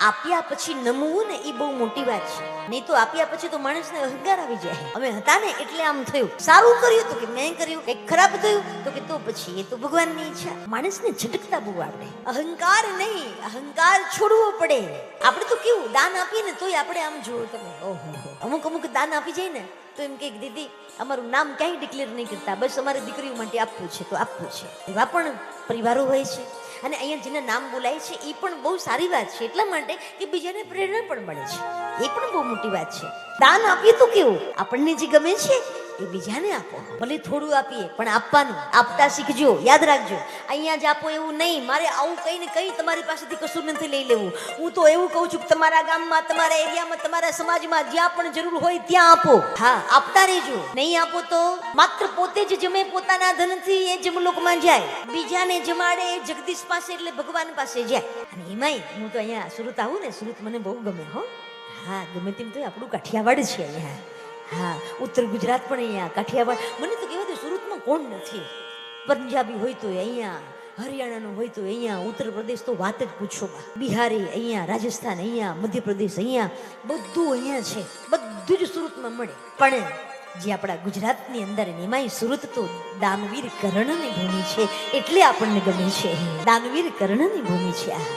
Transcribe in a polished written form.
આપ્યા પછી નમવું ને એ બહુ મોટી વાત છે. નહીં તો આપ્યા પછી તો માણસને અહંકાર આવી જાય. અમે હતા ને એટલે આમ થયું, સારું કર્યું તો કે મેં કર્યું, કઈક ખરાબ થયું તો કે તો પછી એ તો ભગવાનની ઈચ્છા. માણસને ઝટકતા બહુ આવડે. અહંકાર નહીં, અહંકાર છોડવો પડે. આપણે તો કેવું દાન આપીએ ને તોય આપણે આમ જુઓ તમે, ઓહો અમુક દાન આપી જાય ને તો એમ કે દીદી અમારું નામ ક્યાંય ડિક્લેર નહીં કરતા, બસ અમારે દીકરીઓ માટે આપવું છે તો આપવું છે. એવા પણ પરિવારો હોય છે. અને અહીંયા જેના નામ બોલાય છે એ પણ બહુ સારી વાત છે, એટલા માટે કે બીજાને પ્રેરણા પણ મળે છે. એ પણ બહુ મોટી વાત છે. દાન આપીએ તો કેવું, આપણને જે ગમે છે એ બીજાને આપો. ભલે થોડું આપીએ પણ આપવાનું. આપતા શીખજો, યાદ રાખજો. અહીંયા જ આપો એવું નહીં, મારે આવું કઈ ને કઈ તમારી પાસેથી કશું નથી લઈ લેવું. હું તો એવું કહું છું કે તમારા ગામમાં, તમારા એરિયામાં, તમારા સમાજમાં જ્યાં પણ જરૂર હોય ત્યાં આપો. હા, આપતા રહેજો. નહીં આપો તો માત્ર પોતે જ જમે પોતાના ધનથી એ જમલોકમાં જાય, બીજાને જમાડે એ જગદીશ પાસે એટલે ભગવાન પાસે જાય. અને એમાંય હું તો અહીંયા સુરત આવું ને, સુરત મને બહુ ગમે હો. હા, ગમે તેમ તો આપણું કાઠિયાવાડ છે અહીંયા. હા, ઉત્તર ગુજરાત પણ અહીંયા કાઠિયાવાડ. મને તો કહેવાય સુરતમાં કોણ નથી. પંજાબી હોય તો અહીંયા, હરિયાણાનું હોય તો અહીંયા, ઉત્તર પ્રદેશ તો વાત જ પૂછો. બિહારી અહીંયા, રાજસ્થાન અહીંયા, મધ્યપ્રદેશ અહીંયા, બધું અહીંયા છે. બધું જ સુરતમાં મળે. પણ જે આપણા ગુજરાતની અંદર એમાંય સુરત તો દાનવીર કર્ણની ભૂમિ છે એટલે આપણને ગમે છે. દાનવીર કર્ણની ભૂમિ છે આ.